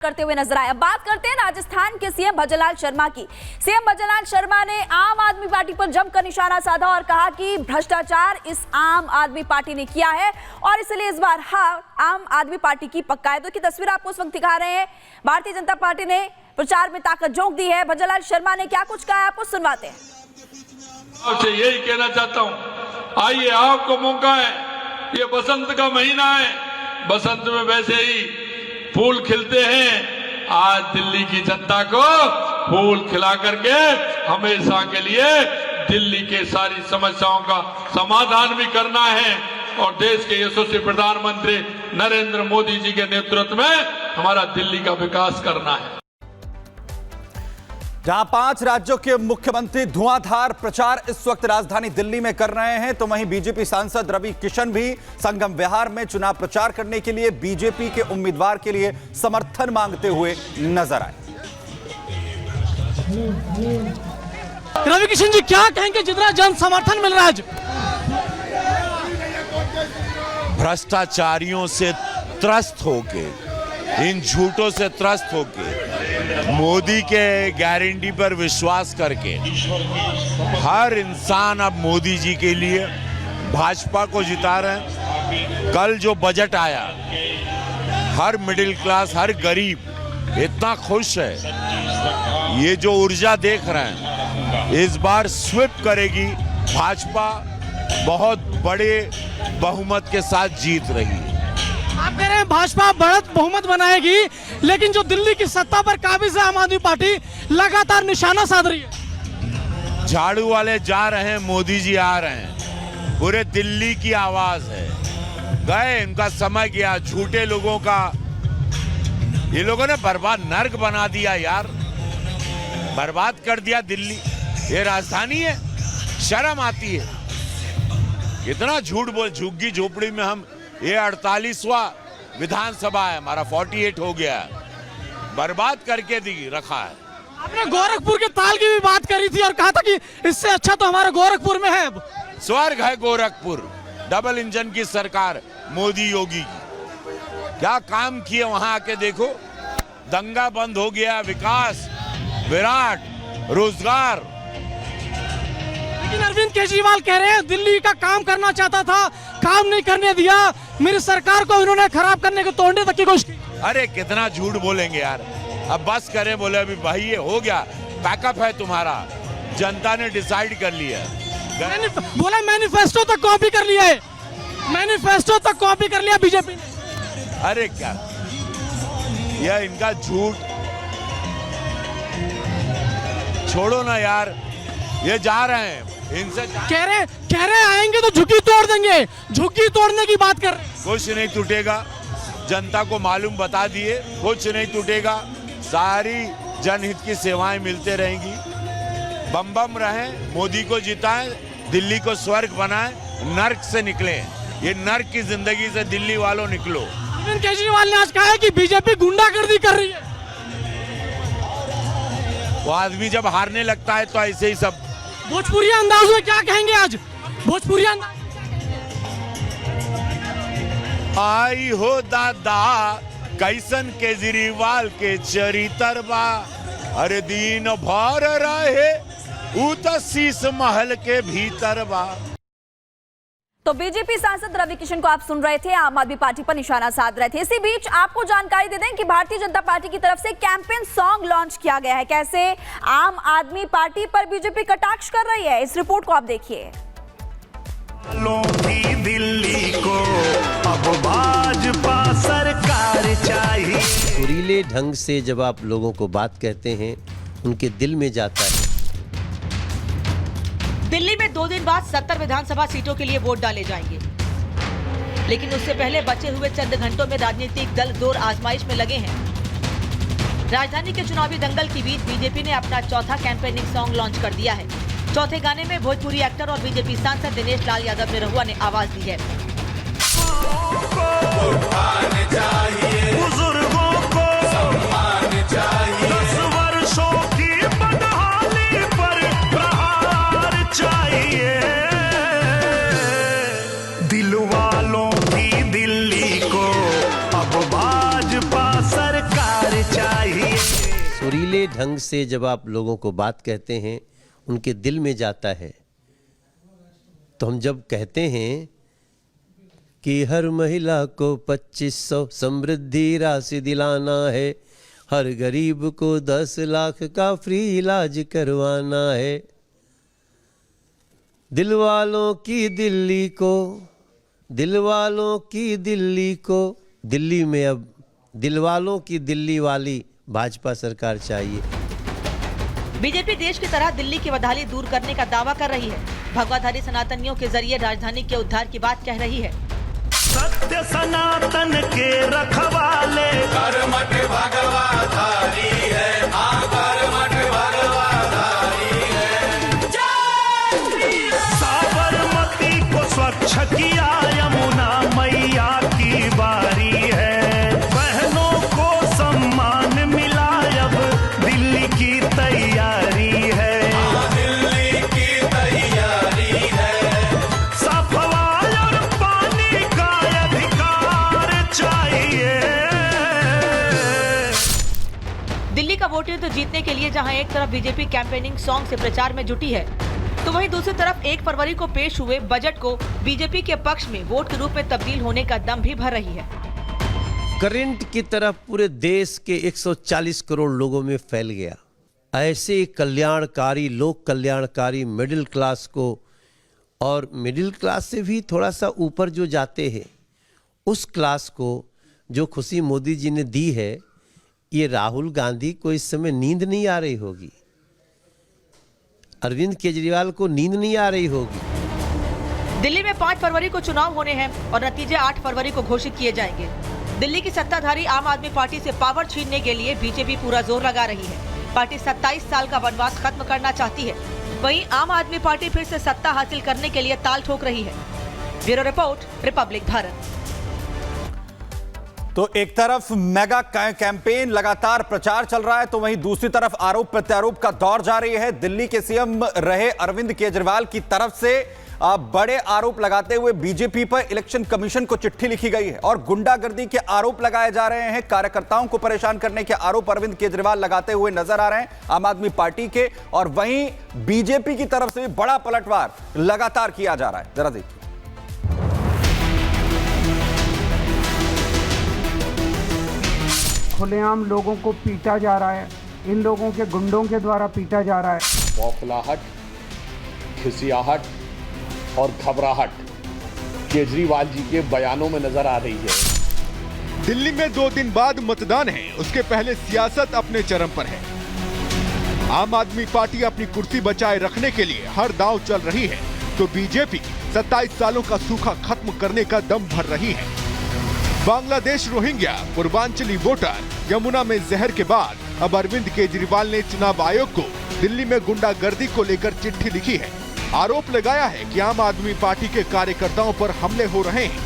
करते हुए नजर आए। अब बात करते हैं राजस्थान के सीएम भजनलाल शर्मा की। सीएम भजनलाल शर्मा ने आम आदमी पार्टी पर जमकर निशाना साधा और कहा कि भ्रष्टाचार इस आम आदमी पार्टी ने किया है और इसलिए इस बार आम आदमी पार्टी की पक्कायदों की तस्वीर आपको उस वक्त दिखा रहे हैं। भारतीय जनता पार्टी ने प्रचार में ताकत झोंक दी है। भजनलाल शर्मा ने क्या कुछ कहा, आपको सुनवाते हैं। आपसे यही कहना चाहता हूं, आइए, आपको मौका है। ये बसंत का महीना है, बसंत में वैसे ही फूल खिलते हैं। आज दिल्ली की जनता को फूल खिला करके हमेशा के लिए दिल्ली के सारी समस्याओं का समाधान भी करना है और देश के यशस्वी प्रधानमंत्री नरेंद्र मोदी जी के नेतृत्व में हमारा दिल्ली का विकास करना है। जहां 5 राज्यों के मुख्यमंत्री धुआंधार प्रचार इस वक्त राजधानी दिल्ली में कर रहे हैं, तो वहीं बीजेपी सांसद रवि किशन भी संगम विहार में चुनाव प्रचार करने के लिए बीजेपी के उम्मीदवार के लिए समर्थन मांगते हुए नजर आए। रवि किशन जी, क्या कहेंगे जितना जन समर्थन मिल रहा है? भ्रष्टाचारियों से त्रस्त होके, इन झूठों से त्रस्त होके, मोदी के गारंटी पर विश्वास करके हर इंसान अब मोदी जी के लिए भाजपा को जिता रहे हैं। कल जो बजट आया, हर मिडिल क्लास, हर गरीब इतना खुश है। ये जो ऊर्जा देख रहे हैं, इस बार स्वीप करेगी भाजपा, बहुत बड़े बहुमत के साथ जीत रही है। आप कह रहे हैं भाजपा बढ़त बहुमत बनाएगी, लेकिन जो दिल्ली की सत्ता पर काबिज है आम आदमी पार्टी लगातार निशाना साध रही है। झाड़ू वाले जा रहे हैं, मोदी जी आ रहे हैं, पूरे दिल्ली की आवाज है। गए, इनका समय गया। झूठे लोगों का, ये लोगों ने बर्बाद, नर्क बना दिया यार, बर्बाद कर दिया दिल्ली। ये राजधानी है, शर्म आती है। कितना झूठ बोल, झुग्गी झोपड़ी में हम, ये 48वां विधानसभा है हमारा, 48 हो गया, बर्बाद करके दी रखा है। आपने गोरखपुर के ताल की भी बात करी थी और कहा था कि इससे अच्छा तो हमारा गोरखपुर में है। स्वर्ग है गोरखपुर। डबल इंजन की सरकार मोदी योगी की, क्या काम किए वहां आके देखो। दंगा बंद हो गया, विकास, विराट, रोजगार। लेकिन अरविंद केजरीवाल कह रहे हैं दिल्ली का काम करना चाहता था, काम नहीं करने दिया, मेरी सरकार को इन्होंने खराब करने को, तोड़ने तक की कोशिश की। अरे कितना झूठ बोलेंगे यार, अब बस करें। बोले अभी भाई ये हो गया, पैकअप है तुम्हारा, जनता ने डिसाइड कर लिया। बोला मैनिफेस्टो तक कॉपी कर लिया है, मैनिफेस्टो तक कॉपी कर लिया बीजेपी ने। अरे क्या, यह इनका झूठ छोड़ो ना यार, ये जा रहे हैं, इनसे कह रहे आएंगे तो झुग्गी तोड़ देंगे, झुग्गी तोड़ने की बात कर रहे हैं। कुछ नहीं टूटेगा, जनता को मालूम बता दिए, कुछ नहीं टूटेगा। सारी जनहित की सेवाएं मिलते रहेंगी। बम बम रहें, मोदी को जिताएं, दिल्ली को स्वर्ग बनाएं, नर्क से निकले। ये नर्क की जिंदगी से दिल्ली वालों निकलो। अरविंद केजरीवाल ने आज कहा है कि बीजेपी गुंडागर्दी कर रही है। वो आदमी जब हारने लगता है तो ऐसे ही सब। भोजपुरी अंदाज में क्या कहेंगे आज? भोजपुरी अंदाज। आई हो दादा, कैसन केजरीवाल के चरित्र बा। अरे दिन भर रहे उ तो शीश महल के भीतर बा। तो बीजेपी सांसद रवि किशन को आप सुन रहे थे, आम आदमी पार्टी पर निशाना साध रहे थे। इसी बीच आपको जानकारी दे दें कि भारतीय जनता पार्टी की तरफ से कैंपेन सॉन्ग लॉन्च किया गया है। कैसे आम आदमी पार्टी पर बीजेपी कटाक्ष कर रही है, इस रिपोर्ट को आप देखिए। दिल्ली को अब भाजपा सरकार चाहिए। सुरीले ढंग से जब आप लोगों को बात कहते हैं, उनके दिल में जाता है। दिल्ली में 2 दिन बाद 70 विधानसभा सीटों के लिए वोट डाले जाएंगे, लेकिन उससे पहले बचे हुए चंद घंटों में राजनीतिक दल जोर आजमाइश में लगे हैं। राजधानी के चुनावी दंगल के बीच बीजेपी ने अपना चौथा कैंपेनिंग सॉन्ग लॉन्च कर दिया है। चौथे गाने में भोजपुरी एक्टर और बीजेपी सांसद दिनेश लाल यादव निरहुआ ने आवाज दी है। बुजुर्गों को सम्मान चाहिए, 10 वर्षों की बदहाली पर प्रहार चाहिए। दिल वालों की दिल्ली को अब भाजपा सरकार चाहिए। सुरीले ढंग से जब आप लोगों को बात कहते हैं, उनके दिल में जाता है। तो हम जब कहते हैं कि हर महिला को 2500 समृद्धि राशि दिलाना है, हर गरीब को 10 लाख का फ्री इलाज करवाना है, दिल वालों की दिल्ली को, दिल वालों की दिल्ली को, दिल्ली में अब दिल वालों की दिल्ली वाली भाजपा सरकार चाहिए। बीजेपी देश की तरह दिल्ली की बदहाली दूर करने का दावा कर रही है। भगवाधारी सनातनियों के जरिए राजधानी के उद्धार की बात कह रही है। सत्य सनातन के रखवाले कर्मठ भगवाधारी है, कर्मठ भगवाधारी है। साबरमती को स्वच्छ किया यमुना मैया की बारी है, बहनों को सम्मान मिला अब दिल्ली की तैयारी है, दिल्ली की तैयारी है। सफाई और पानी का अधिकार चाहिए। दिल्ली का वोट युद्ध जीतने के लिए जहां एक तरफ बीजेपी कैंपेनिंग सॉन्ग से प्रचार में जुटी है, तो वहीं दूसरी तरफ 1 फरवरी को पेश हुए बजट को बीजेपी के पक्ष में वोट के रूप में तब्दील होने का दम भी भर रही है। करंट की तरफ पूरे देश के 140 करोड़ लोगों में फैल गया। ऐसे कल्याणकारी, लोक कल्याणकारी मिडिल क्लास को, और मिडिल क्लास से भी थोड़ा सा ऊपर जो जाते हैं, उस क्लास को जो खुशी मोदी जी ने दी है, ये राहुल गांधी को इस समय नींद नहीं आ रही होगी, अरविंद केजरीवाल को नींद नहीं आ रही होगी। दिल्ली में 5 फरवरी को चुनाव होने हैं और नतीजे 8 फरवरी को घोषित किए जाएंगे। दिल्ली की सत्ताधारी आम आदमी पार्टी से पावर छीनने के लिए बीजेपी पूरा जोर लगा रही है। पार्टी 27 साल का वनवास खत्म करना चाहती है। वहीं आम आदमी पार्टी फिर से सत्ता हासिल करने के लिए ताल ठोक रही है। Bureau report, Republic Bharat. तो एक तरफ मेगा कैंपेन लगातार प्रचार चल रहा है, तो वहीं दूसरी तरफ आरोप प्रत्यारोप का दौर जारी है। दिल्ली के सीएम रहे अरविंद केजरीवाल की तरफ से बड़े आरोप लगाते हुए बीजेपी पर इलेक्शन कमीशन को चिट्ठी लिखी गई है और गुंडागर्दी के आरोप लगाए जा रहे हैं। कार्यकर्ताओं को परेशान करने के आरोप अरविंद केजरीवाल लगाते हुए नजर आ रहे हैं आम आदमी पार्टी के, और वहीं बीजेपी की तरफ से भी बड़ा पलटवार लगातार किया जा रहा है। जरा देखिए। खुलेआम लोगों को पीटा जा रहा है, इन लोगों के गुंडों के द्वारा पीटा जा रहा है। बौखलाहट, खिसियाहट और घबराहट केजरीवाल जी के बयानों में नजर आ रही है। दिल्ली में 2 दिन बाद मतदान है, उसके पहले सियासत अपने चरम पर है। आम आदमी पार्टी अपनी कुर्सी बचाए रखने के लिए हर दांव चल रही है, तो बीजेपी 27 सालों का सूखा खत्म करने का दम भर रही है। बांग्लादेश रोहिंग्या पूर्वांचली वोटर यमुना में जहर के बाद अब अरविंद केजरीवाल ने चुनाव आयोग को दिल्ली में गुंडागर्दी को लेकर चिट्ठी लिखी है। आरोप लगाया है कि आम आदमी पार्टी के कार्यकर्ताओं पर हमले हो रहे हैं।